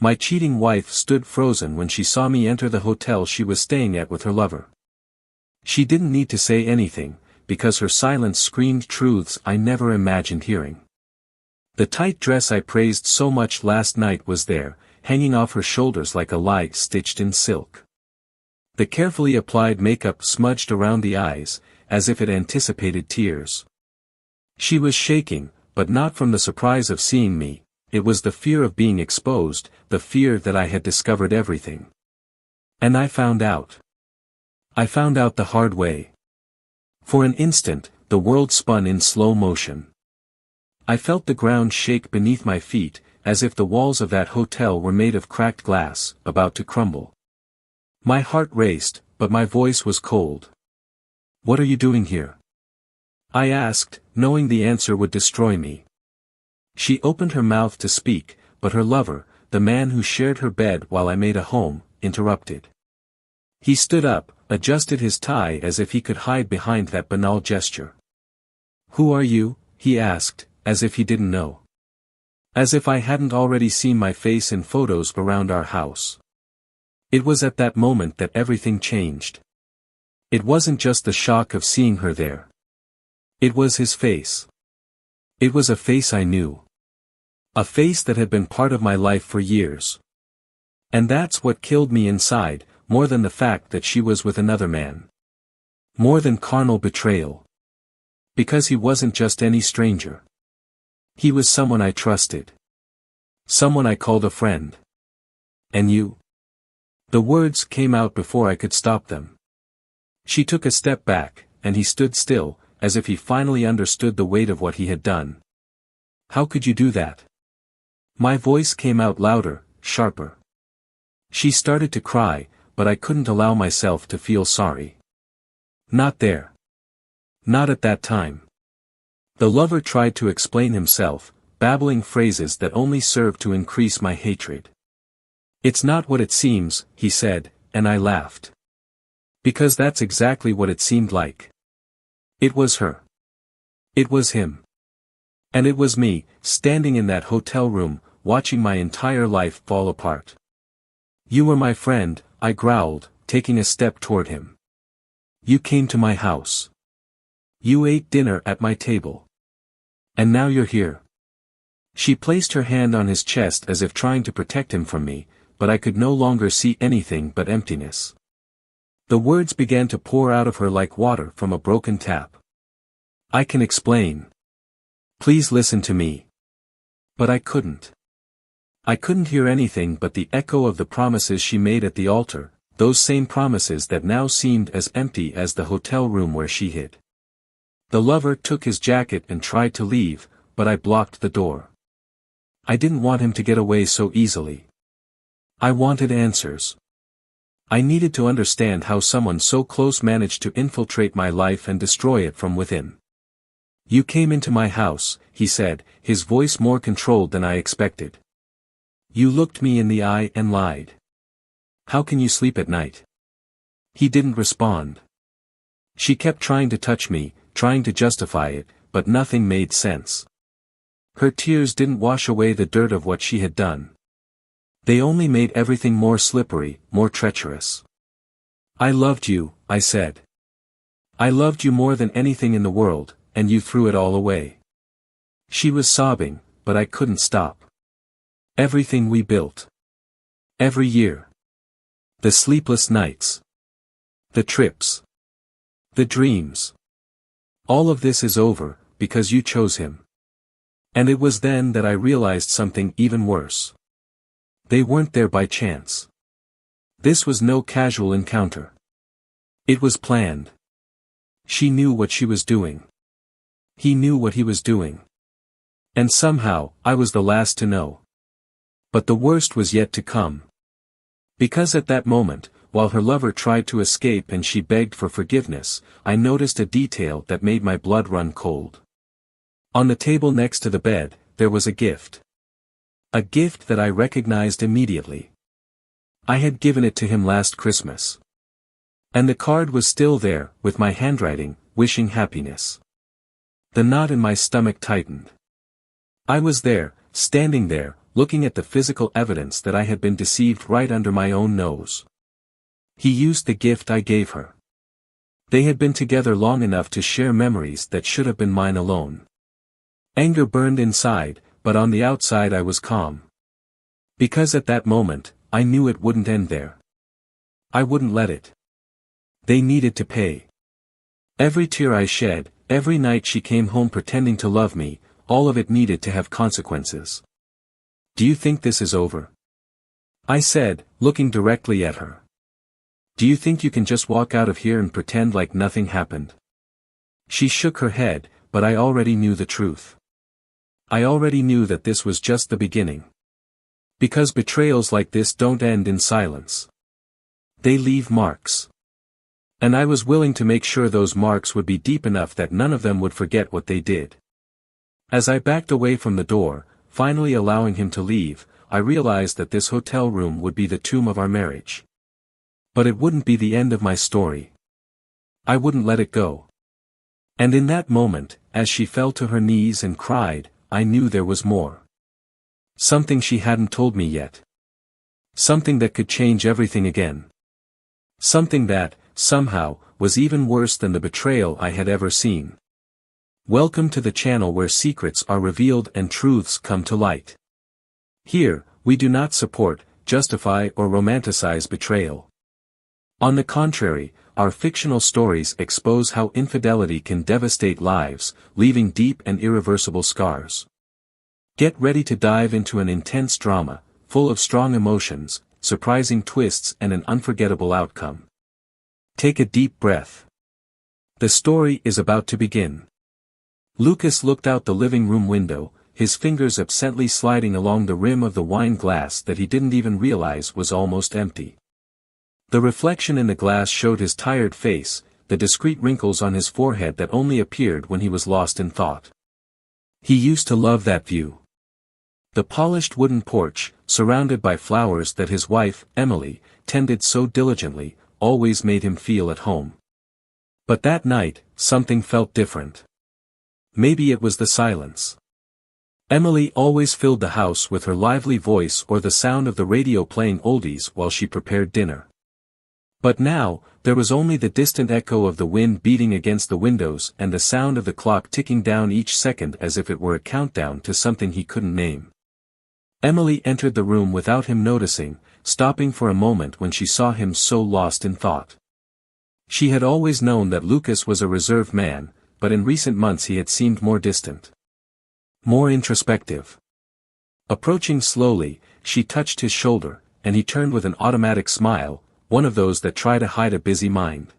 My cheating wife stood frozen when she saw me enter the hotel she was staying at with her lover. She didn't need to say anything, because her silence screamed truths I never imagined hearing. The tight dress I praised so much last night was there, hanging off her shoulders like a lie stitched in silk. The carefully applied makeup smudged around the eyes, as if it anticipated tears. She was shaking, but not from the surprise of seeing me. It was the fear of being exposed, the fear that I had discovered everything. And I found out. I found out the hard way. For an instant, the world spun in slow motion. I felt the ground shake beneath my feet, as if the walls of that hotel were made of cracked glass, about to crumble. My heart raced, but my voice was cold. "What are you doing here?" I asked, knowing the answer would destroy me. She opened her mouth to speak, but her lover, the man who shared her bed while I made a home, interrupted. He stood up, adjusted his tie as if he could hide behind that banal gesture. "Who are you?" he asked, as if he didn't know. As if I hadn't already seen my face in photos around our house. It was at that moment that everything changed. It wasn't just the shock of seeing her there. It was his face. It was a face I knew. A face that had been part of my life for years. And that's what killed me inside, more than the fact that she was with another man. More than carnal betrayal. Because he wasn't just any stranger. He was someone I trusted. Someone I called a friend. "And you?" The words came out before I could stop them. She took a step back, and he stood still, as if he finally understood the weight of what he had done. "How could you do that?" My voice came out louder, sharper. She started to cry, but I couldn't allow myself to feel sorry. Not there. Not at that time. The lover tried to explain himself, babbling phrases that only served to increase my hatred. "It's not what it seems," he said, and I laughed. Because that's exactly what it seemed like. It was her. It was him. And it was me, standing in that hotel room, watching my entire life fall apart. "You were my friend," I growled, taking a step toward him. "You came to my house. You ate dinner at my table. And now you're here." She placed her hand on his chest as if trying to protect him from me, but I could no longer see anything but emptiness. The words began to pour out of her like water from a broken tap. "I can explain. Please listen to me." But I couldn't. I couldn't hear anything but the echo of the promises she made at the altar, those same promises that now seemed as empty as the hotel room where she hid. The lover took his jacket and tried to leave, but I blocked the door. I didn't want him to get away so easily. I wanted answers. I needed to understand how someone so close managed to infiltrate my life and destroy it from within. "You came into my house," he said, his voice more controlled than I expected. "You looked me in the eye and lied. How can you sleep at night?" He didn't respond. She kept trying to touch me, trying to justify it, but nothing made sense. Her tears didn't wash away the dirt of what she had done. They only made everything more slippery, more treacherous. "I loved you," I said. "I loved you more than anything in the world, and you threw it all away." She was sobbing, but I couldn't stop. Everything we built. Every year. The sleepless nights. The trips. The dreams. All of this is over, because you chose him. And it was then that I realized something even worse. They weren't there by chance. This was no casual encounter. It was planned. She knew what she was doing. He knew what he was doing. And somehow, I was the last to know. But the worst was yet to come. Because at that moment, while her lover tried to escape and she begged for forgiveness, I noticed a detail that made my blood run cold. On the table next to the bed, there was a gift. A gift that I recognized immediately. I had given it to him last Christmas. And the card was still there, with my handwriting, wishing happiness. The knot in my stomach tightened. I was there, standing there, looking at the physical evidence that I had been deceived right under my own nose. He used the gift I gave her. They had been together long enough to share memories that should have been mine alone. Anger burned inside, but on the outside I was calm. Because at that moment, I knew it wouldn't end there. I wouldn't let it. They needed to pay. Every tear I shed, every night she came home pretending to love me, all of it needed to have consequences. Do you think this is over? I said, looking directly at her. Do you think you can just walk out of here and pretend like nothing happened? She shook her head, but I already knew the truth. I already knew that this was just the beginning. Because betrayals like this don't end in silence. They leave marks. And I was willing to make sure those marks would be deep enough that none of them would forget what they did. As I backed away from the door, finally allowing him to leave, I realized that this hotel room would be the tomb of our marriage. But it wouldn't be the end of my story. I wouldn't let it go. And in that moment, as she fell to her knees and cried, I knew there was more. Something she hadn't told me yet. Something that could change everything again. Something that, somehow, was even worse than the betrayal I had ever seen. Welcome to the channel where secrets are revealed and truths come to light. Here, we do not support, justify or romanticize betrayal. On the contrary, our fictional stories expose how infidelity can devastate lives, leaving deep and irreversible scars. Get ready to dive into an intense drama, full of strong emotions, surprising twists and an unforgettable outcome. Take a deep breath. The story is about to begin. Lucas looked out the living room window, his fingers absently sliding along the rim of the wine glass that he didn't even realize was almost empty. The reflection in the glass showed his tired face, the discreet wrinkles on his forehead that only appeared when he was lost in thought. He used to love that view. The polished wooden porch, surrounded by flowers that his wife, Emily, tended so diligently, always made him feel at home. But that night, something felt different. Maybe it was the silence. Emily always filled the house with her lively voice or the sound of the radio playing oldies while she prepared dinner. But now, there was only the distant echo of the wind beating against the windows and the sound of the clock ticking down each second as if it were a countdown to something he couldn't name. Emily entered the room without him noticing, stopping for a moment when she saw him so lost in thought. She had always known that Lucas was a reserved man, but in recent months he had seemed more distant. More introspective. Approaching slowly, she touched his shoulder, and he turned with an automatic smile, one of those that try to hide a busy mind.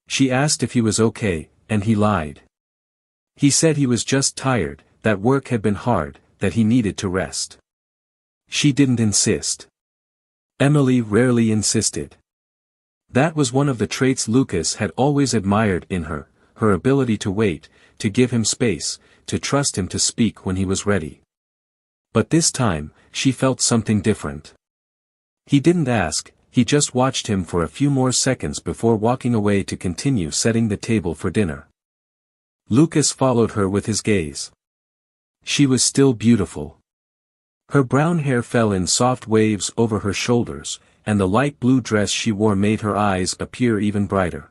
She asked if he was okay, and he lied. He said he was just tired, that work had been hard, that he needed to rest. She didn't insist. Emily rarely insisted. That was one of the traits Lucas had always admired in her, her ability to wait, to give him space, to trust him to speak when he was ready. But this time, she felt something different. He didn't ask, he just watched him for a few more seconds before walking away to continue setting the table for dinner. Lucas followed her with his gaze. She was still beautiful. Her brown hair fell in soft waves over her shoulders, and the light blue dress she wore made her eyes appear even brighter.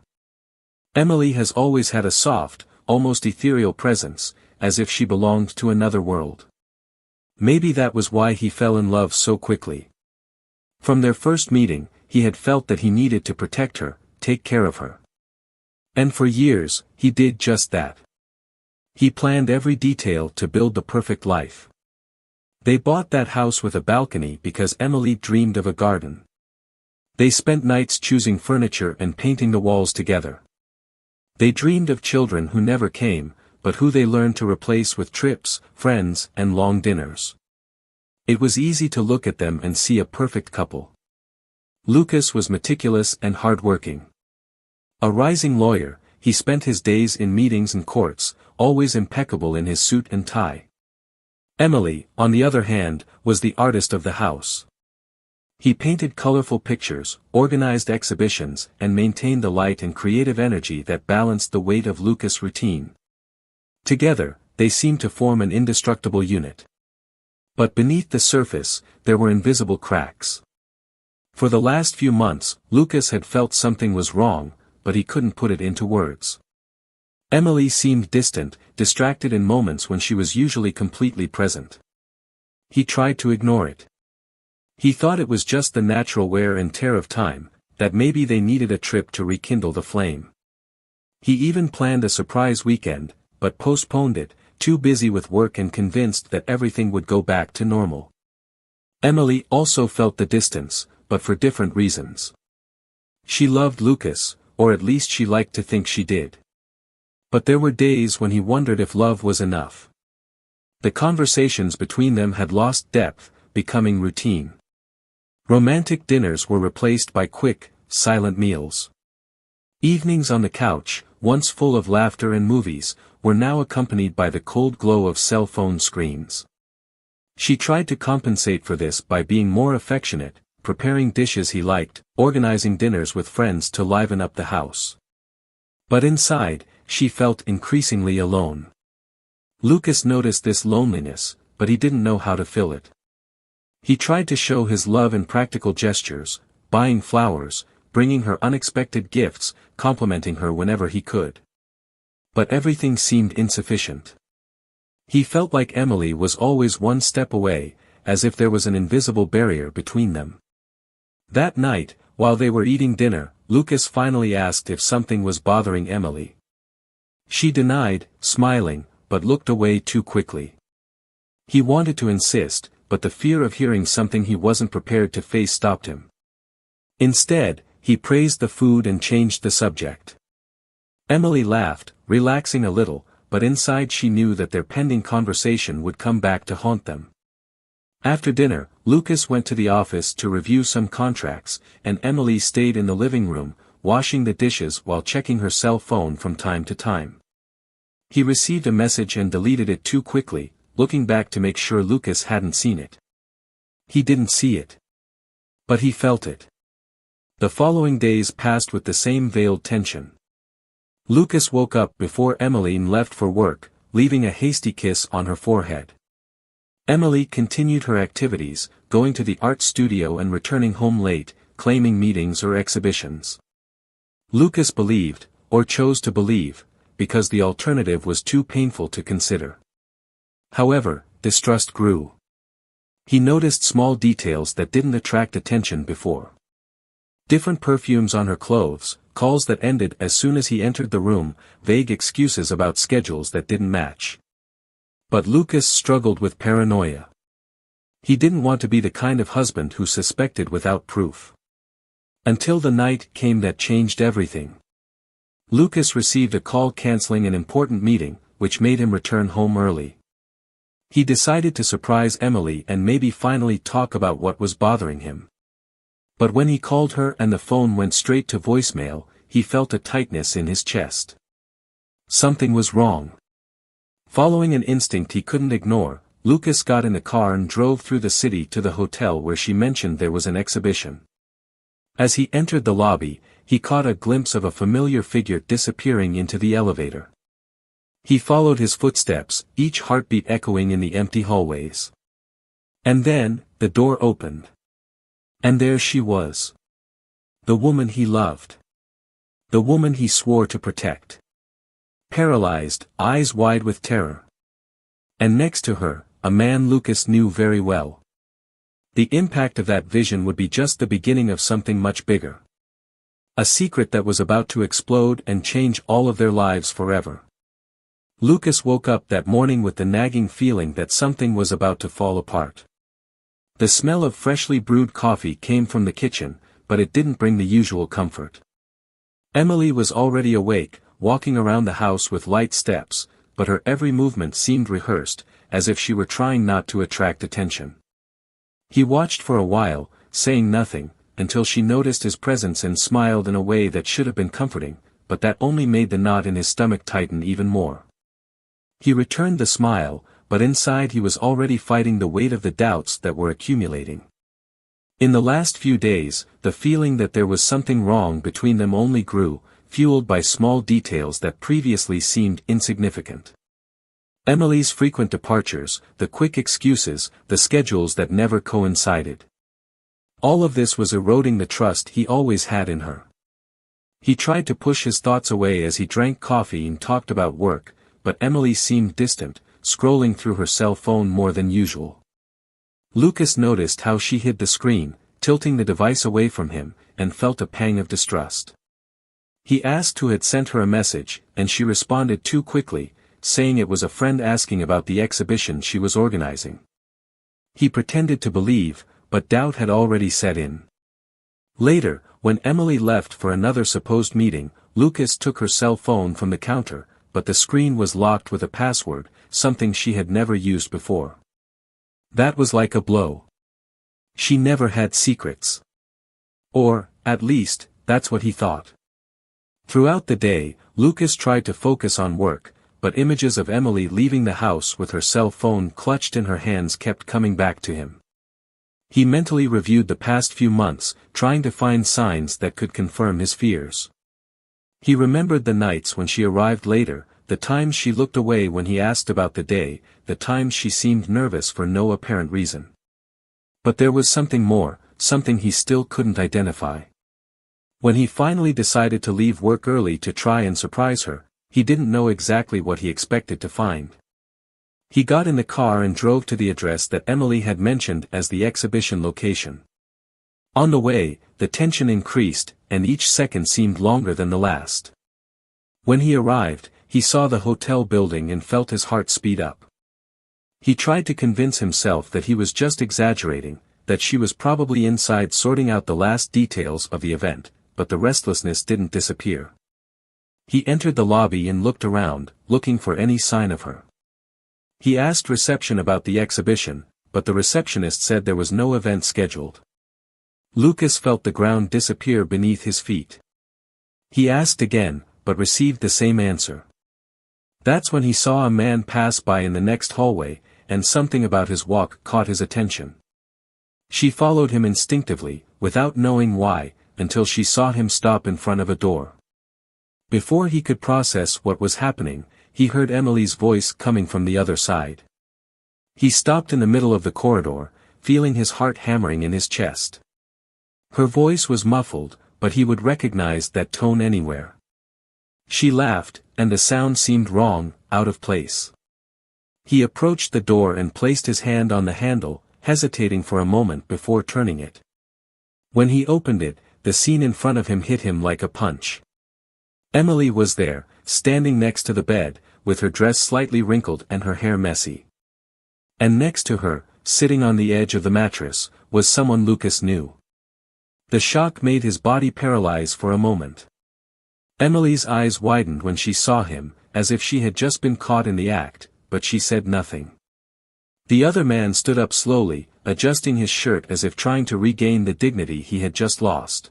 Emily has always had a soft, almost ethereal presence, as if she belonged to another world. Maybe that was why he fell in love so quickly. From their first meeting, he had felt that he needed to protect her, take care of her. And for years, he did just that. He planned every detail to build the perfect life. They bought that house with a balcony because Emily dreamed of a garden. They spent nights choosing furniture and painting the walls together. They dreamed of children who never came, but who they learned to replace with trips, friends, and long dinners. It was easy to look at them and see a perfect couple. Lucas was meticulous and hardworking. A rising lawyer, he spent his days in meetings and courts, always impeccable in his suit and tie. Emily, on the other hand, was the artist of the house. He painted colorful pictures, organized exhibitions, and maintained the light and creative energy that balanced the weight of Lucas' routine. Together, they seemed to form an indestructible unit. But beneath the surface, there were invisible cracks. For the last few months, Lucas had felt something was wrong, but he couldn't put it into words. Emily seemed distant, distracted in moments when she was usually completely present. He tried to ignore it. He thought it was just the natural wear and tear of time, that maybe they needed a trip to rekindle the flame. He even planned a surprise weekend, but postponed it, too busy with work and convinced that everything would go back to normal. Emily also felt the distance, but for different reasons. She loved Lucas, or at least she liked to think she did. But there were days when he wondered if love was enough. The conversations between them had lost depth, becoming routine. Romantic dinners were replaced by quick, silent meals. Evenings on the couch, once full of laughter and movies, were now accompanied by the cold glow of cell phone screens. She tried to compensate for this by being more affectionate, preparing dishes he liked, organizing dinners with friends to liven up the house. But inside, she felt increasingly alone. Lucas noticed this loneliness, but he didn't know how to fill it. He tried to show his love in practical gestures, buying flowers, bringing her unexpected gifts, complimenting her whenever he could. But everything seemed insufficient. He felt like Emily was always one step away, as if there was an invisible barrier between them. That night, while they were eating dinner, Lucas finally asked if something was bothering Emily. She denied, smiling, but looked away too quickly. He wanted to insist, but the fear of hearing something he wasn't prepared to face stopped him. Instead, he praised the food and changed the subject. Emily laughed, relaxing a little, but inside she knew that their pending conversation would come back to haunt them. After dinner, Lucas went to the office to review some contracts, and Emily stayed in the living room, washing the dishes while checking her cell phone from time to time. He received a message and deleted it too quickly, looking back to make sure Lucas hadn't seen it. He didn't see it. But he felt it. The following days passed with the same veiled tension. Lucas woke up before Emmeline left for work, leaving a hasty kiss on her forehead. Emily continued her activities, going to the art studio and returning home late, claiming meetings or exhibitions. Lucas believed, or chose to believe, because the alternative was too painful to consider. However, distrust grew. He noticed small details that didn't attract attention before. Different perfumes on her clothes, calls that ended as soon as he entered the room, vague excuses about schedules that didn't match. But Lucas struggled with paranoia. He didn't want to be the kind of husband who suspected without proof. Until the night came that changed everything. Lucas received a call canceling an important meeting, which made him return home early. He decided to surprise Emily and maybe finally talk about what was bothering him. But when he called her and the phone went straight to voicemail, he felt a tightness in his chest. Something was wrong. Following an instinct he couldn't ignore, Lucas got in the car and drove through the city to the hotel where she mentioned there was an exhibition. As he entered the lobby, he caught a glimpse of a familiar figure disappearing into the elevator. He followed his footsteps, each heartbeat echoing in the empty hallways. And then, the door opened. And there she was. The woman he loved. The woman he swore to protect. Paralyzed, eyes wide with terror. And next to her, a man Lucas knew very well. The impact of that vision would be just the beginning of something much bigger. A secret that was about to explode and change all of their lives forever. Lucas woke up that morning with the nagging feeling that something was about to fall apart. The smell of freshly brewed coffee came from the kitchen, but it didn't bring the usual comfort. Emily was already awake, walking around the house with light steps, but her every movement seemed rehearsed, as if she were trying not to attract attention. He watched for a while, saying nothing, until she noticed his presence and smiled in a way that should have been comforting, but that only made the knot in his stomach tighten even more. He returned the smile, but inside he was already fighting the weight of the doubts that were accumulating. In the last few days, the feeling that there was something wrong between them only grew, fueled by small details that previously seemed insignificant. Emily's frequent departures, the quick excuses, the schedules that never coincided. All of this was eroding the trust he always had in her. He tried to push his thoughts away as he drank coffee and talked about work, but Emily seemed distant, scrolling through her cell phone more than usual. Lucas noticed how she hid the screen, tilting the device away from him, and felt a pang of distrust. He asked who had sent her a message, and she responded too quickly, saying it was a friend asking about the exhibition she was organizing. He pretended to believe, but doubt had already set in. Later, when Emily left for another supposed meeting, Lucas took her cell phone from the counter, but the screen was locked with a password, something she had never used before. That was like a blow. She never had secrets. Or, at least, that's what he thought. Throughout the day, Lucas tried to focus on work, but images of Emily leaving the house with her cell phone clutched in her hands kept coming back to him. He mentally reviewed the past few months, trying to find signs that could confirm his fears. He remembered the nights when she arrived later, the times she looked away when he asked about the day, the times she seemed nervous for no apparent reason. But there was something more, something he still couldn't identify. When he finally decided to leave work early to try and surprise her, he didn't know exactly what he expected to find. He got in the car and drove to the address that Emily had mentioned as the exhibition location. On the way, the tension increased, and each second seemed longer than the last. When he arrived, he saw the hotel building and felt his heart speed up. He tried to convince himself that he was just exaggerating, that she was probably inside sorting out the last details of the event, but the restlessness didn't disappear. He entered the lobby and looked around, looking for any sign of her. He asked reception about the exhibition, but the receptionist said there was no event scheduled. Lucas felt the ground disappear beneath his feet. He asked again, but received the same answer. That's when he saw a man pass by in the next hallway, and something about his walk caught his attention. She followed him instinctively, without knowing why, until she saw him stop in front of a door. Before he could process what was happening, he heard Emily's voice coming from the other side. He stopped in the middle of the corridor, feeling his heart hammering in his chest. Her voice was muffled, but he would recognize that tone anywhere. She laughed, and the sound seemed wrong, out of place. He approached the door and placed his hand on the handle, hesitating for a moment before turning it. When he opened it, the scene in front of him hit him like a punch. Emily was there, standing next to the bed, with her dress slightly wrinkled and her hair messy. And next to her, sitting on the edge of the mattress, was someone Lucas knew. The shock made his body paralyze for a moment. Emily's eyes widened when she saw him, as if she had just been caught in the act, but she said nothing. The other man stood up slowly, adjusting his shirt as if trying to regain the dignity he had just lost.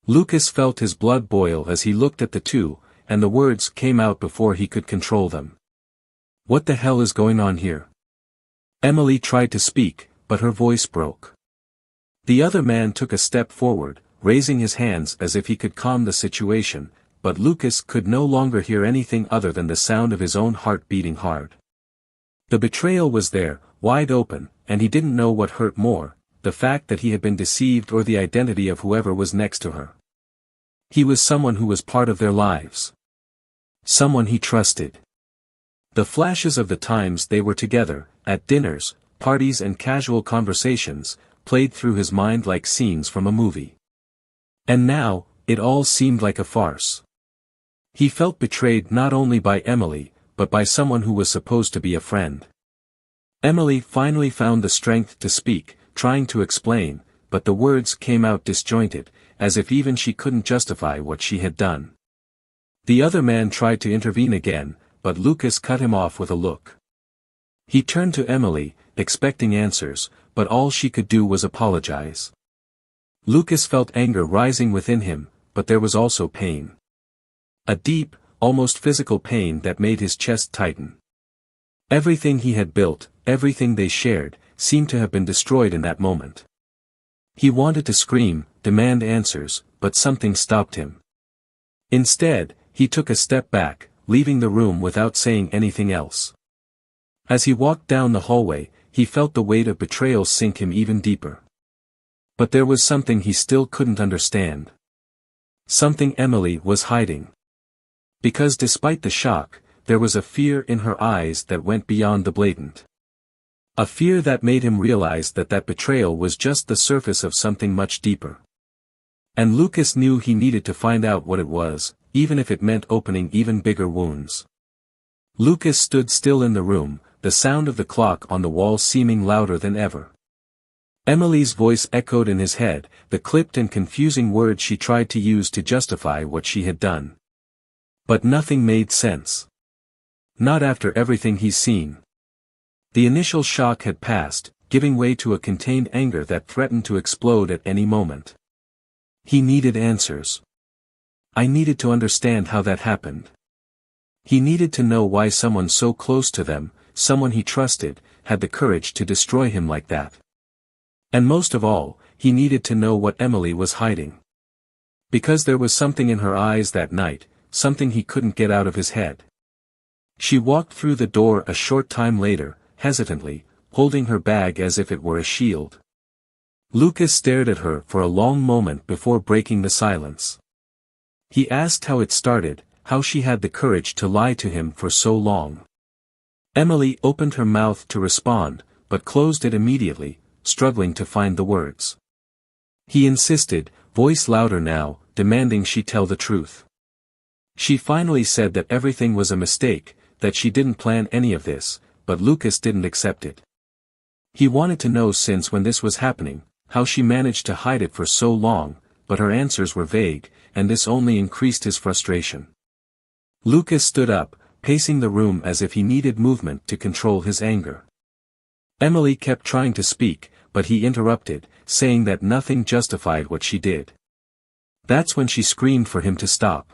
Lucas felt his blood boil as he looked at the two, and the words came out before he could control them. "What the hell is going on here?" Emily tried to speak, but her voice broke. The other man took a step forward, raising his hands as if he could calm the situation, but Lucas could no longer hear anything other than the sound of his own heart beating hard. The betrayal was there, wide open, and he didn't know what hurt more, the fact that he had been deceived or the identity of whoever was next to her. He was someone who was part of their lives. Someone he trusted. The flashes of the times they were together, at dinners, parties and casual conversations, played through his mind like scenes from a movie. And now, it all seemed like a farce. He felt betrayed not only by Emily, but by someone who was supposed to be a friend. Emily finally found the strength to speak, trying to explain, but the words came out disjointed, as if even she couldn't justify what she had done. The other man tried to intervene again, but Lucas cut him off with a look. He turned to Emily, expecting answers, but all she could do was apologize. Lucas felt anger rising within him, but there was also pain. A deep, almost physical pain that made his chest tighten. Everything he had built, everything they shared, seemed to have been destroyed in that moment. He wanted to scream, demand answers, but something stopped him. Instead, he took a step back, leaving the room without saying anything else. As he walked down the hallway, he felt the weight of betrayal sink him even deeper. But there was something he still couldn't understand. Something Emily was hiding. Because despite the shock, there was a fear in her eyes that went beyond the blatant. A fear that made him realize that betrayal was just the surface of something much deeper. And Lucas knew he needed to find out what it was, even if it meant opening even bigger wounds. Lucas stood still in the room, the sound of the clock on the wall seeming louder than ever. Emily's voice echoed in his head, the clipped and confusing words she tried to use to justify what she had done. But nothing made sense. Not after everything he's seen. The initial shock had passed, giving way to a contained anger that threatened to explode at any moment. He needed answers. I needed to understand how that happened. He needed to know why someone so close to them, someone he trusted, had the courage to destroy him like that. And most of all, he needed to know what Emily was hiding. Because there was something in her eyes that night, something he couldn't get out of his head. She walked through the door a short time later, hesitantly, holding her bag as if it were a shield. Lucas stared at her for a long moment before breaking the silence. He asked how it started, how she had the courage to lie to him for so long. Emily opened her mouth to respond, but closed it immediately, struggling to find the words. He insisted, voice louder now, demanding she tell the truth. She finally said that everything was a mistake, that she didn't plan any of this, but Lucas didn't accept it. He wanted to know since when this was happening, how she managed to hide it for so long, but her answers were vague, and this only increased his frustration. Lucas stood up, pacing the room as if he needed movement to control his anger. Emily kept trying to speak, but he interrupted, saying that nothing justified what she did. That's when she screamed for him to stop.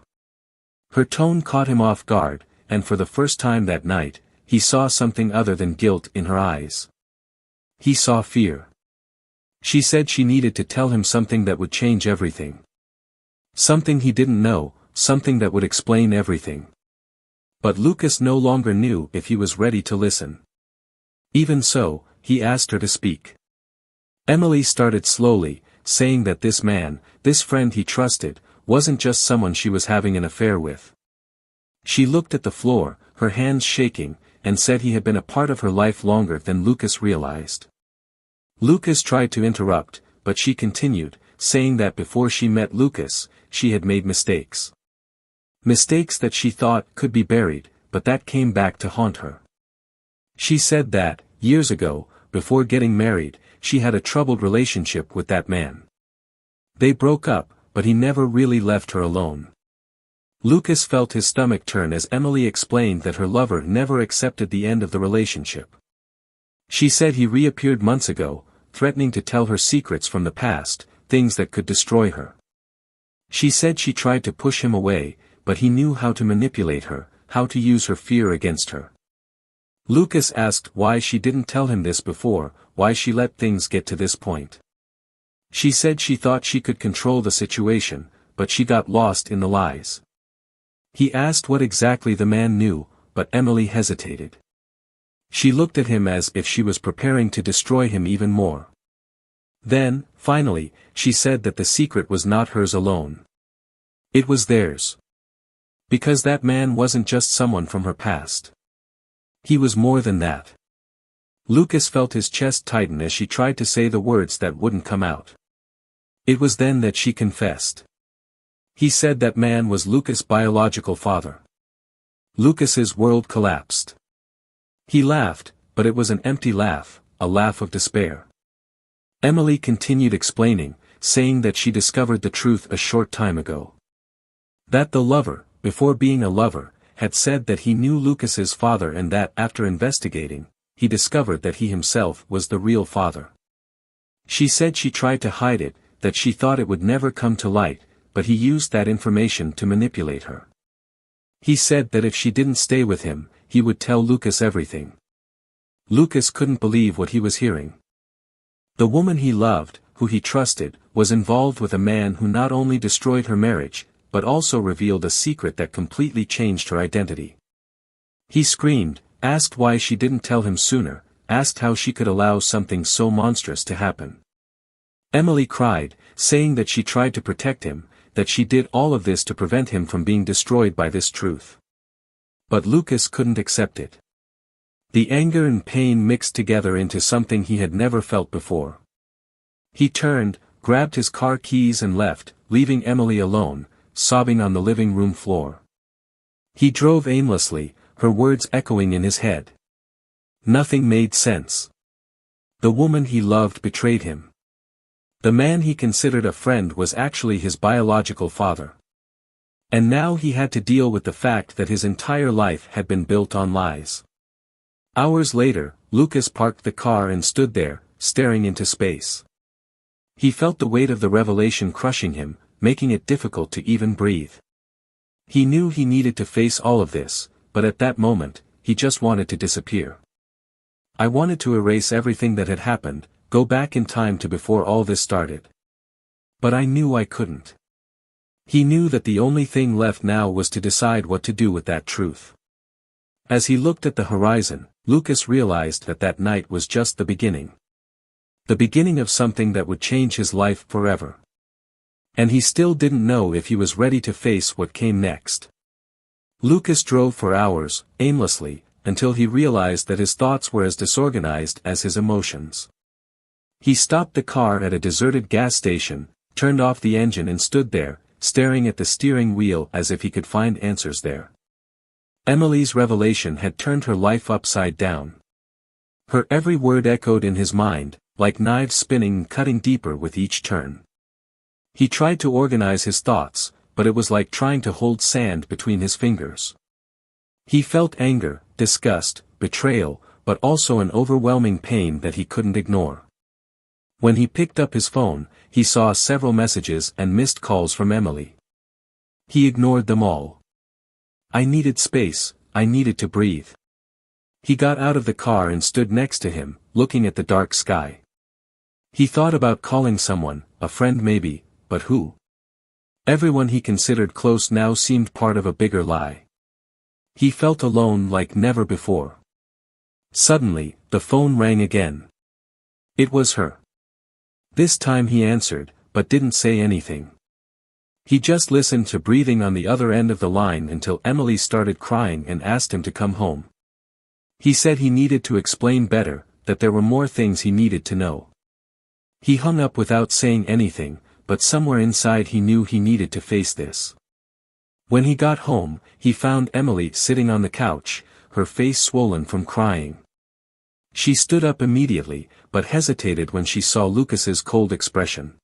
Her tone caught him off guard, and for the first time that night, he saw something other than guilt in her eyes. He saw fear. She said she needed to tell him something that would change everything. Something he didn't know, something that would explain everything. But Lucas no longer knew if he was ready to listen. Even so, he asked her to speak. Emily started slowly, saying that this man, this friend he trusted, wasn't just someone she was having an affair with. She looked at the floor, her hands shaking, and said he had been a part of her life longer than Lucas realized. Lucas tried to interrupt, but she continued, saying that before she met Lucas, she had made mistakes. Mistakes that she thought could be buried, but that came back to haunt her. She said that, years ago, before getting married, she had a troubled relationship with that man. They broke up, but he never really left her alone. Lucas felt his stomach turn as Emily explained that her lover never accepted the end of the relationship. She said he reappeared months ago, threatening to tell her secrets from the past, things that could destroy her. She said she tried to push him away, but he knew how to manipulate her, how to use her fear against her. Lucas asked why she didn't tell him this before, why she let things get to this point. She said she thought she could control the situation, but she got lost in the lies. He asked what exactly the man knew, but Emily hesitated. She looked at him as if she was preparing to destroy him even more. Then, finally, she said that the secret was not hers alone. It was theirs. Because that man wasn't just someone from her past. He was more than that. Lucas felt his chest tighten as she tried to say the words that wouldn't come out. It was then that she confessed. He said that man was Lucas' biological father. Lucas's world collapsed. He laughed, but it was an empty laugh, a laugh of despair. Emily continued explaining, saying that she discovered the truth a short time ago. That the lover, before being a lover, had said that he knew Lucas's father and that after investigating, he discovered that he himself was the real father. She said she tried to hide it, that she thought it would never come to light, but he used that information to manipulate her. He said that if she didn't stay with him, he would tell Lucas everything. Lucas couldn't believe what he was hearing. The woman he loved, who he trusted, was involved with a man who not only destroyed her marriage, but also revealed a secret that completely changed her identity. He screamed, asked why she didn't tell him sooner, asked how she could allow something so monstrous to happen. Emily cried, saying that she tried to protect him, that she did all of this to prevent him from being destroyed by this truth. But Lucas couldn't accept it. The anger and pain mixed together into something he had never felt before. He turned, grabbed his car keys and left, leaving Emily alone, sobbing on the living room floor. He drove aimlessly, her words echoing in his head. Nothing made sense. The woman he loved betrayed him. The man he considered a friend was actually his biological father. And now he had to deal with the fact that his entire life had been built on lies. Hours later, Lucas parked the car and stood there, staring into space. He felt the weight of the revelation crushing him, making it difficult to even breathe. He knew he needed to face all of this, but at that moment, he just wanted to disappear. I wanted to erase everything that had happened, go back in time to before all this started. But I knew I couldn't. He knew that the only thing left now was to decide what to do with that truth. As he looked at the horizon, Lucas realized that that night was just the beginning. The beginning of something that would change his life forever. And he still didn't know if he was ready to face what came next. Lucas drove for hours, aimlessly, until he realized that his thoughts were as disorganized as his emotions. He stopped the car at a deserted gas station, turned off the engine and stood there, staring at the steering wheel as if he could find answers there. Emily's revelation had turned her life upside down. Her every word echoed in his mind, like knives spinning and cutting deeper with each turn. He tried to organize his thoughts, but it was like trying to hold sand between his fingers. He felt anger, disgust, betrayal, but also an overwhelming pain that he couldn't ignore. When he picked up his phone, he saw several messages and missed calls from Emily. He ignored them all. I needed space, I needed to breathe. He got out of the car and stood next to him, looking at the dark sky. He thought about calling someone, a friend maybe, but who? Everyone he considered close now seemed part of a bigger lie. He felt alone like never before. Suddenly, the phone rang again. It was her. This time he answered, but didn't say anything. He just listened to breathing on the other end of the line until Emily started crying and asked him to come home. He said he needed to explain better, that there were more things he needed to know. He hung up without saying anything, but somewhere inside he knew he needed to face this. When he got home, he found Emily sitting on the couch, her face swollen from crying. She stood up immediately, but hesitated when she saw Lucas's cold expression.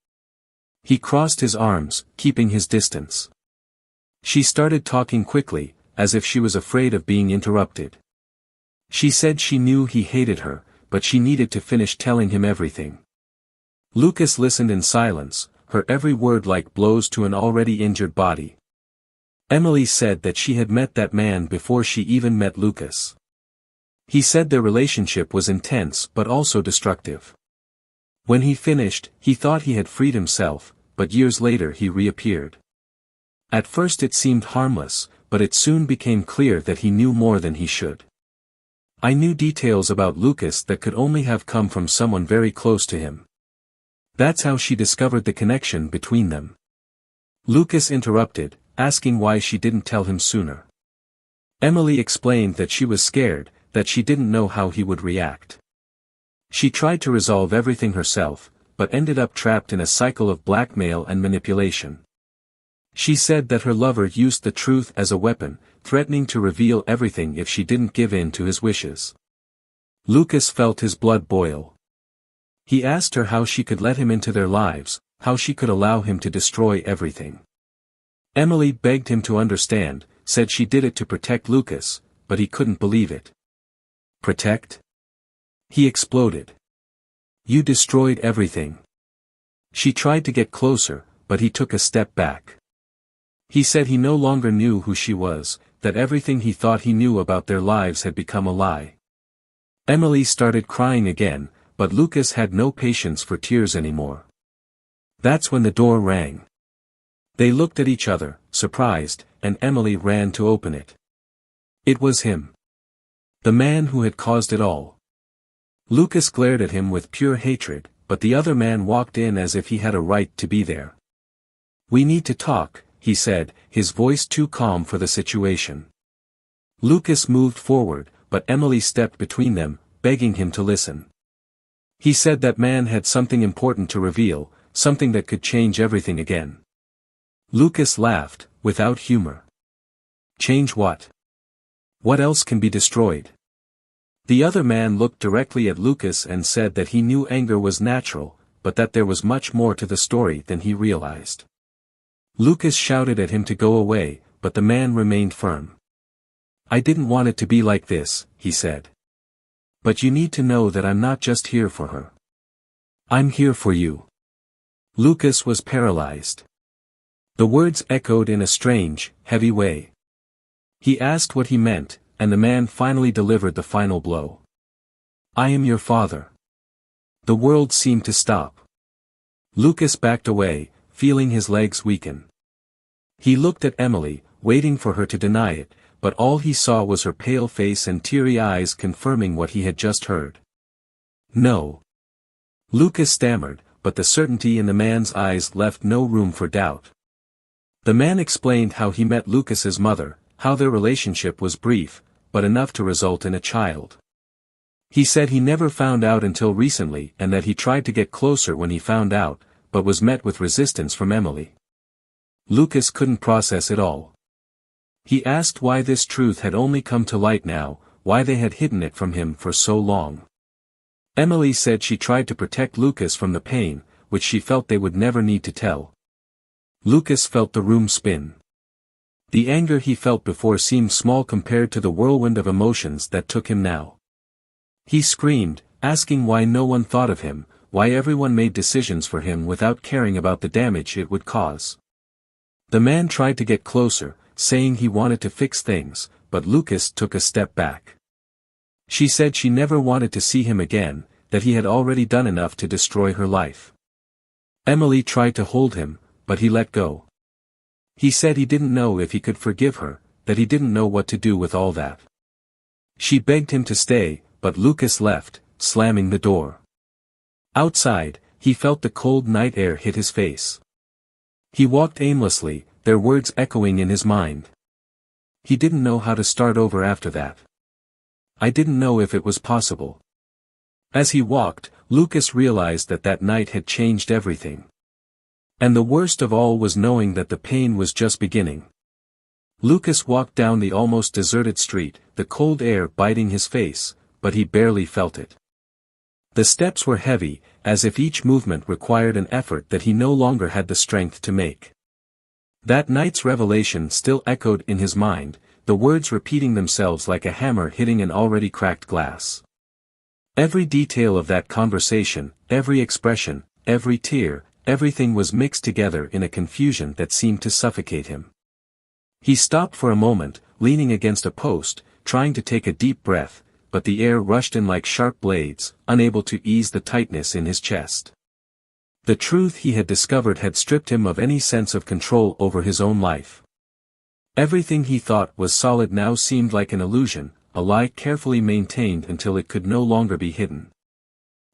He crossed his arms, keeping his distance. She started talking quickly, as if she was afraid of being interrupted. She said she knew he hated her, but she needed to finish telling him everything. Lucas listened in silence, her every word like blows to an already injured body. Emily said that she had met that man before she even met Lucas. He said their relationship was intense but also destructive. When he finished, he thought he had freed himself, but years later he reappeared. At first it seemed harmless, but it soon became clear that he knew more than he should. I knew details about Lucas that could only have come from someone very close to him. That's how she discovered the connection between them. Lucas interrupted, asking why she didn't tell him sooner. Emily explained that she was scared, that she didn't know how he would react. She tried to resolve everything herself, but ended up trapped in a cycle of blackmail and manipulation. She said that her lover used the truth as a weapon, threatening to reveal everything if she didn't give in to his wishes. Lucas felt his blood boil. He asked her how she could let him into their lives, how she could allow him to destroy everything. Emily begged him to understand, said she did it to protect Lucas, but he couldn't believe it. Protect? He exploded. You destroyed everything. She tried to get closer, but he took a step back. He said he no longer knew who she was, that everything he thought he knew about their lives had become a lie. Emily started crying again, but Lucas had no patience for tears anymore. That's when the door rang. They looked at each other, surprised, and Emily ran to open it. It was him. The man who had caused it all. Lucas glared at him with pure hatred, but the other man walked in as if he had a right to be there. "We need to talk," he said, his voice too calm for the situation. Lucas moved forward, but Emily stepped between them, begging him to listen. He said that man had something important to reveal, something that could change everything again. Lucas laughed, without humor. "Change what? What else can be destroyed?" The other man looked directly at Lucas and said that he knew anger was natural, but that there was much more to the story than he realized. Lucas shouted at him to go away, but the man remained firm. "I didn't want it to be like this," he said. "But you need to know that I'm not just here for her. I'm here for you." Lucas was paralyzed. The words echoed in a strange, heavy way. He asked what he meant, and the man finally delivered the final blow. "I am your father." The world seemed to stop. Lucas backed away, feeling his legs weaken. He looked at Emily, waiting for her to deny it, but all he saw was her pale face and teary eyes confirming what he had just heard. "No." Lucas stammered, but the certainty in the man's eyes left no room for doubt. The man explained how he met Lucas's mother, how their relationship was brief, but enough to result in a child. He said he never found out until recently and that he tried to get closer when he found out, but was met with resistance from Emily. Lucas couldn't process it all. He asked why this truth had only come to light now, why they had hidden it from him for so long. Emily said she tried to protect Lucas from the pain, which she felt they would never need to tell. Lucas felt the room spin. The anger he felt before seemed small compared to the whirlwind of emotions that took him now. He screamed, asking why no one thought of him, why everyone made decisions for him without caring about the damage it would cause. The man tried to get closer, saying he wanted to fix things, but Lucas took a step back. She said she never wanted to see him again, that he had already done enough to destroy her life. Emily tried to hold him, but he let go. He said he didn't know if he could forgive her, that he didn't know what to do with all that. She begged him to stay, but Lucas left, slamming the door. Outside, he felt the cold night air hit his face. He walked aimlessly, their words echoing in his mind. He didn't know how to start over after that. I didn't know if it was possible. As he walked, Lucas realized that that night had changed everything. And the worst of all was knowing that the pain was just beginning. Lucas walked down the almost deserted street, the cold air biting his face, but he barely felt it. The steps were heavy, as if each movement required an effort that he no longer had the strength to make. That night's revelation still echoed in his mind, the words repeating themselves like a hammer hitting an already cracked glass. Every detail of that conversation, every expression, every tear, everything was mixed together in a confusion that seemed to suffocate him. He stopped for a moment, leaning against a post, trying to take a deep breath, but the air rushed in like sharp blades, unable to ease the tightness in his chest. The truth he had discovered had stripped him of any sense of control over his own life. Everything he thought was solid now seemed like an illusion, a lie carefully maintained until it could no longer be hidden.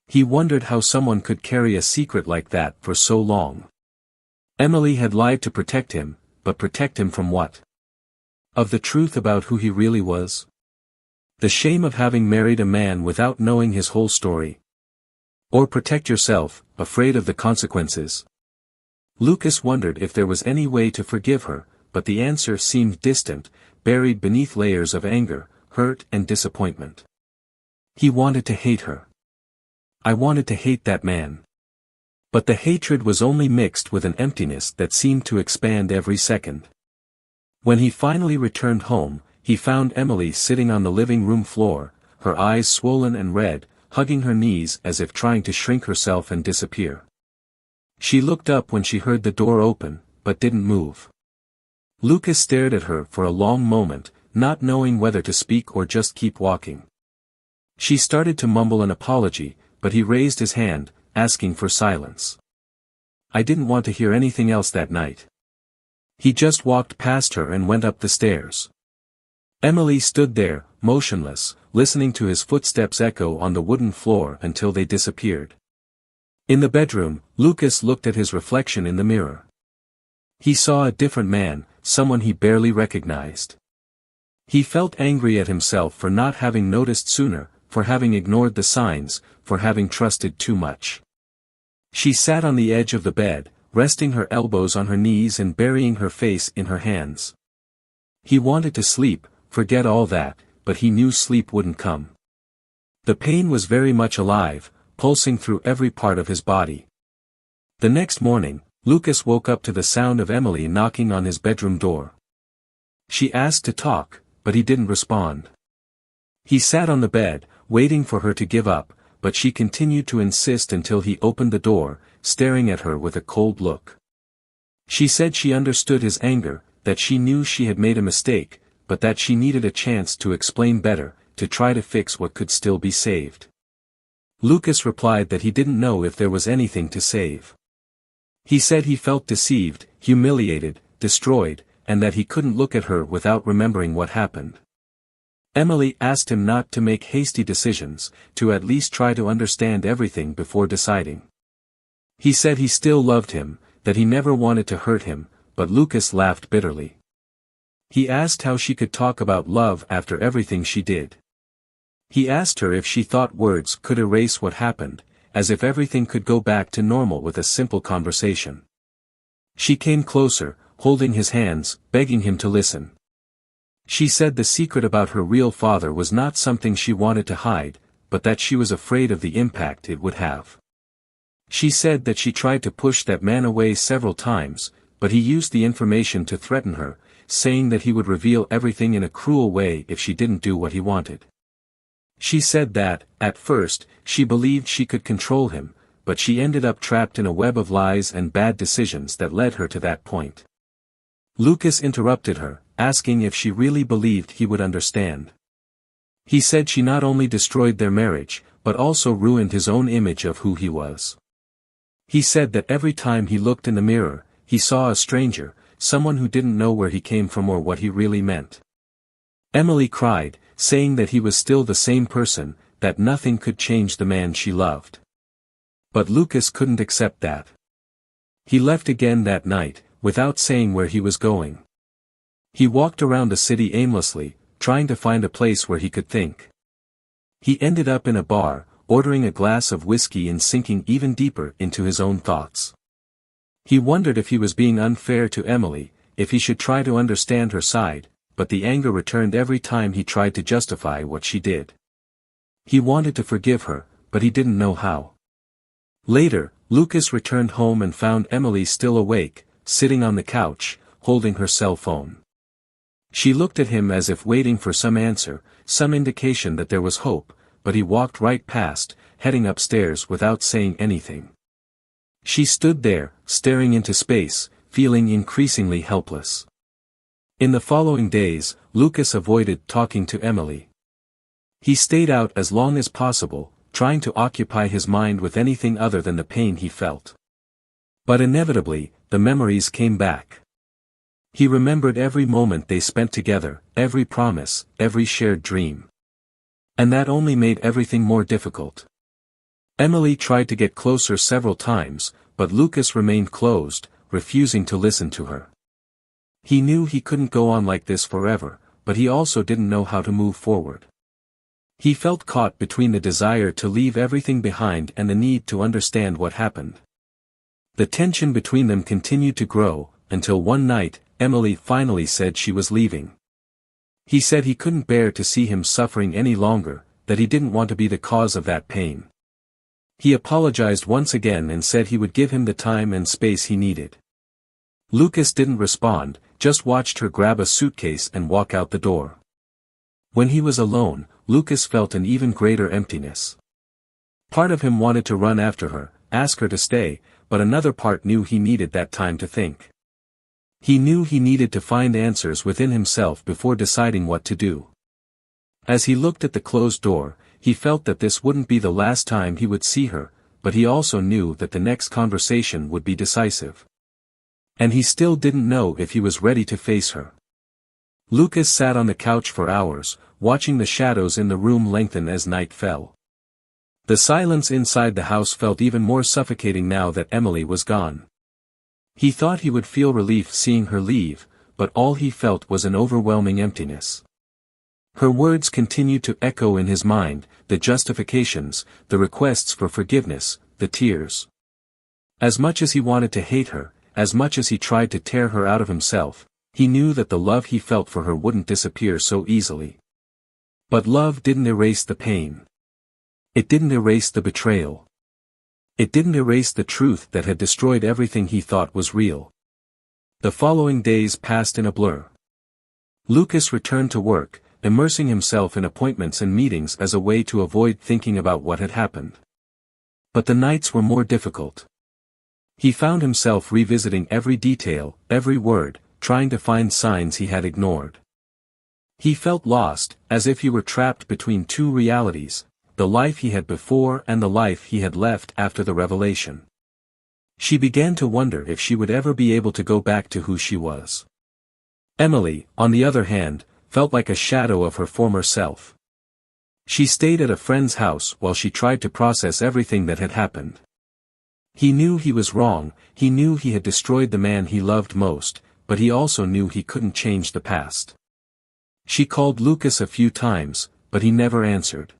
He wondered how someone could carry a secret like that for so long. Emily had lied to protect him, but protect him from what? Of the truth about who he really was? The shame of having married a man without knowing his whole story? Or protect yourself, afraid of the consequences? Lucas wondered if there was any way to forgive her, but the answer seemed distant, buried beneath layers of anger, hurt and disappointment. He wanted to hate her. I wanted to hate that man. But the hatred was only mixed with an emptiness that seemed to expand every second. When he finally returned home, he found Emily sitting on the living room floor, her eyes swollen and red, hugging her knees as if trying to shrink herself and disappear. She looked up when she heard the door open, but didn't move. Lucas stared at her for a long moment, not knowing whether to speak or just keep walking. She started to mumble an apology, but he raised his hand, asking for silence. I didn't want to hear anything else that night. He just walked past her and went up the stairs. Emily stood there, motionless, listening to his footsteps echo on the wooden floor until they disappeared. In the bedroom, Lucas looked at his reflection in the mirror. He saw a different man, someone he barely recognized. He felt angry at himself for not having noticed sooner, for having ignored the signs, for having trusted too much. She sat on the edge of the bed, resting her elbows on her knees and burying her face in her hands. He wanted to sleep, forget all that, but he knew sleep wouldn't come. The pain was very much alive, pulsing through every part of his body. The next morning, Lucas woke up to the sound of Emily knocking on his bedroom door. She asked to talk, but he didn't respond. He sat on the bed, waiting for her to give up, but she continued to insist until he opened the door, staring at her with a cold look. She said she understood his anger, that she knew she had made a mistake, but that she needed a chance to explain better, to try to fix what could still be saved. Lucas replied that he didn't know if there was anything to save. He said he felt deceived, humiliated, destroyed, and that he couldn't look at her without remembering what happened. Emily asked him not to make hasty decisions, to at least try to understand everything before deciding. He said he still loved him, that he never wanted to hurt him, but Lucas laughed bitterly. He asked how she could talk about love after everything she did. He asked her if she thought words could erase what happened, as if everything could go back to normal with a simple conversation. She came closer, holding his hands, begging him to listen. She said the secret about her real father was not something she wanted to hide, but that she was afraid of the impact it would have. She said that she tried to push that man away several times, but he used the information to threaten her, saying that he would reveal everything in a cruel way if she didn't do what he wanted. She said that, at first, she believed she could control him, but she ended up trapped in a web of lies and bad decisions that led her to that point. Lucas interrupted her, asking if she really believed he would understand. He said she not only destroyed their marriage, but also ruined his own image of who he was. He said that every time he looked in the mirror, he saw a stranger, someone who didn't know where he came from or what he really meant. Emily cried, saying that he was still the same person, that nothing could change the man she loved. But Lucas couldn't accept that. He left again that night, without saying where he was going. He walked around the city aimlessly, trying to find a place where he could think. He ended up in a bar, ordering a glass of whiskey and sinking even deeper into his own thoughts. He wondered if he was being unfair to Emily, if he should try to understand her side, but the anger returned every time he tried to justify what she did. He wanted to forgive her, but he didn't know how. Later, Lucas returned home and found Emily still awake, sitting on the couch, holding her cell phone. She looked at him as if waiting for some answer, some indication that there was hope, but he walked right past, heading upstairs without saying anything. She stood there, staring into space, feeling increasingly helpless. In the following days, Lucas avoided talking to Emily. He stayed out as long as possible, trying to occupy his mind with anything other than the pain he felt. But inevitably, the memories came back. He remembered every moment they spent together, every promise, every shared dream. And that only made everything more difficult. Emily tried to get closer several times, but Lucas remained closed, refusing to listen to her. He knew he couldn't go on like this forever, but he also didn't know how to move forward. He felt caught between the desire to leave everything behind and the need to understand what happened. The tension between them continued to grow, until one night, Emily finally said she was leaving. He said he couldn't bear to see him suffering any longer, that he didn't want to be the cause of that pain. He apologized once again and said he would give him the time and space he needed. Lucas didn't respond, just watched her grab a suitcase and walk out the door. When he was alone, Lucas felt an even greater emptiness. Part of him wanted to run after her, ask her to stay, but another part knew he needed that time to think. He knew he needed to find answers within himself before deciding what to do. As he looked at the closed door, he felt that this wouldn't be the last time he would see her, but he also knew that the next conversation would be decisive. And he still didn't know if he was ready to face her. Lucas sat on the couch for hours, watching the shadows in the room lengthen as night fell. The silence inside the house felt even more suffocating now that Emily was gone. He thought he would feel relief seeing her leave, but all he felt was an overwhelming emptiness. Her words continued to echo in his mind, the justifications, the requests for forgiveness, the tears. As much as he wanted to hate her, as much as he tried to tear her out of himself, he knew that the love he felt for her wouldn't disappear so easily. But love didn't erase the pain. It didn't erase the betrayal. It didn't erase the truth that had destroyed everything he thought was real. The following days passed in a blur. Lucas returned to work, immersing himself in appointments and meetings as a way to avoid thinking about what had happened. But the nights were more difficult. He found himself revisiting every detail, every word, trying to find signs he had ignored. He felt lost, as if he were trapped between two realities, the life he had before and the life he had left after the revelation. She began to wonder if she would ever be able to go back to who she was. Emily, on the other hand, felt like a shadow of her former self. She stayed at a friend's house while she tried to process everything that had happened. He knew he was wrong, he knew he had destroyed the man he loved most, but he also knew he couldn't change the past. She called Lucas a few times, but he never answered.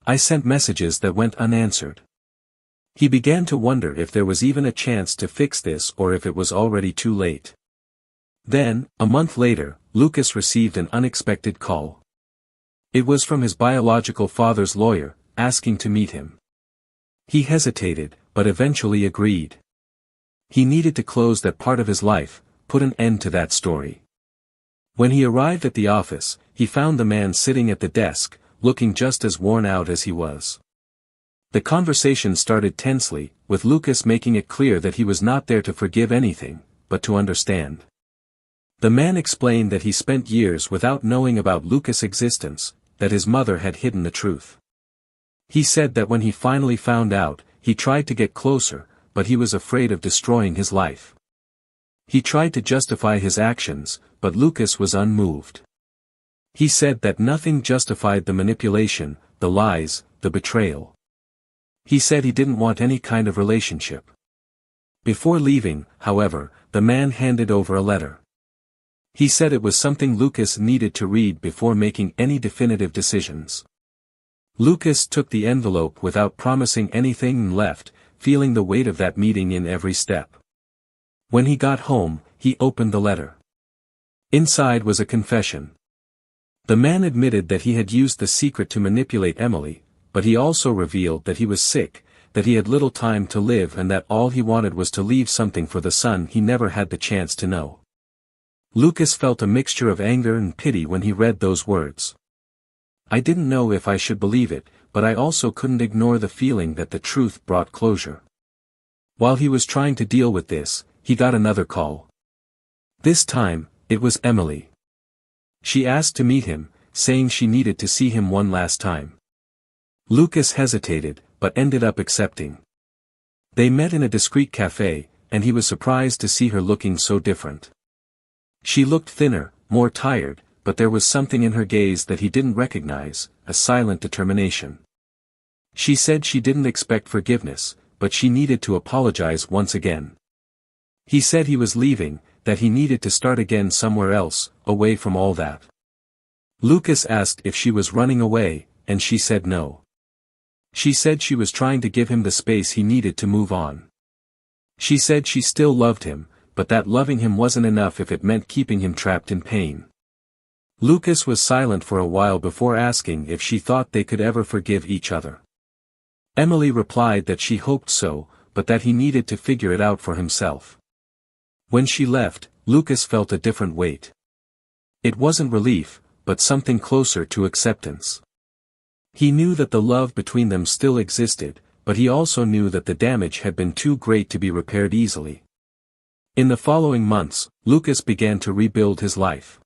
I sent messages that went unanswered. He began to wonder if there was even a chance to fix this or if it was already too late. Then, a month later, Lucas received an unexpected call. It was from his biological father's lawyer, asking to meet him. He hesitated, but eventually agreed. He needed to close that part of his life, put an end to that story. When he arrived at the office, he found the man sitting at the desk, looking just as worn out as he was. The conversation started tensely, with Lucas making it clear that he was not there to forgive anything, but to understand. The man explained that he spent years without knowing about Lucas' existence, that his mother had hidden the truth. He said that when he finally found out, he tried to get closer, but he was afraid of destroying his life. He tried to justify his actions, but Lucas was unmoved. He said that nothing justified the manipulation, the lies, the betrayal. He said he didn't want any kind of relationship. Before leaving, however, the man handed over a letter. He said it was something Lucas needed to read before making any definitive decisions. Lucas took the envelope without promising anything and left, feeling the weight of that meeting in every step. When he got home, he opened the letter. Inside was a confession. The man admitted that he had used the secret to manipulate Emily, but he also revealed that he was sick, that he had little time to live and that all he wanted was to leave something for the son he never had the chance to know. Lucas felt a mixture of anger and pity when he read those words. I didn't know if I should believe it, but I also couldn't ignore the feeling that the truth brought closure. While he was trying to deal with this, he got another call. This time, it was Emily. She asked to meet him, saying she needed to see him one last time. Lucas hesitated, but ended up accepting. They met in a discreet cafe, and he was surprised to see her looking so different. She looked thinner, more tired, but there was something in her gaze that he didn't recognize, a silent determination. She said she didn't expect forgiveness, but she needed to apologize once again. He said he was leaving, that he needed to start again somewhere else, away from all that. Lucas asked if she was running away, and she said no. She said she was trying to give him the space he needed to move on. She said she still loved him, but that loving him wasn't enough if it meant keeping him trapped in pain. Lucas was silent for a while before asking if she thought they could ever forgive each other. Emily replied that she hoped so, but that he needed to figure it out for himself. When she left, Lucas felt a different weight. It wasn't relief, but something closer to acceptance. He knew that the love between them still existed, but he also knew that the damage had been too great to be repaired easily. In the following months, Lucas began to rebuild his life.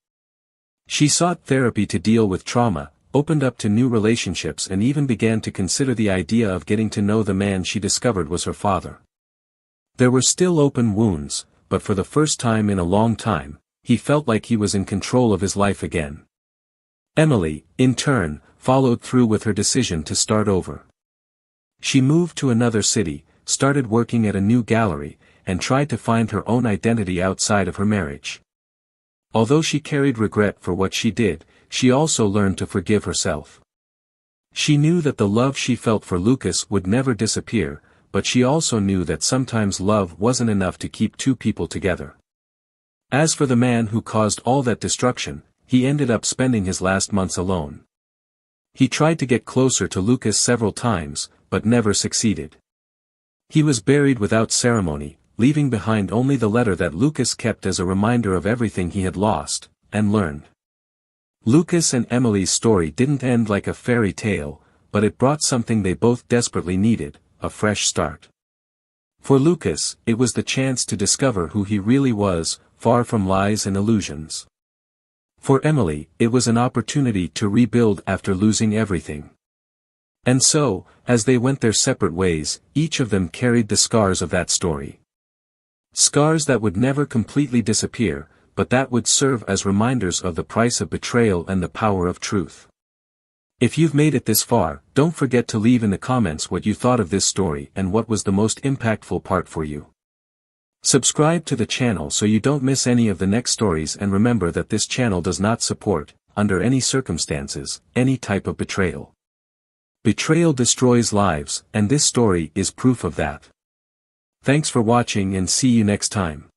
She sought therapy to deal with trauma, opened up to new relationships and even began to consider the idea of getting to know the man she discovered was her father. There were still open wounds, but for the first time in a long time, he felt like he was in control of his life again. Emily, in turn, followed through with her decision to start over. She moved to another city, started working at a new gallery, and tried to find her own identity outside of her marriage. Although she carried regret for what she did, she also learned to forgive herself. She knew that the love she felt for Lucas would never disappear, but she also knew that sometimes love wasn't enough to keep two people together. As for the man who caused all that destruction, he ended up spending his last months alone. He tried to get closer to Lucas several times, but never succeeded. He was buried without ceremony, leaving behind only the letter that Lucas kept as a reminder of everything he had lost and learned. Lucas and Emily's story didn't end like a fairy tale, but it brought something they both desperately needed, a fresh start. For Lucas, it was the chance to discover who he really was, far from lies and illusions. For Emily, it was an opportunity to rebuild after losing everything. And so, as they went their separate ways, each of them carried the scars of that story. Scars that would never completely disappear, but that would serve as reminders of the price of betrayal and the power of truth. If you've made it this far, don't forget to leave in the comments what you thought of this story and what was the most impactful part for you. Subscribe to the channel so you don't miss any of the next stories, and remember that this channel does not support, under any circumstances, any type of betrayal. Betrayal destroys lives, and this story is proof of that. Thanks for watching and see you next time.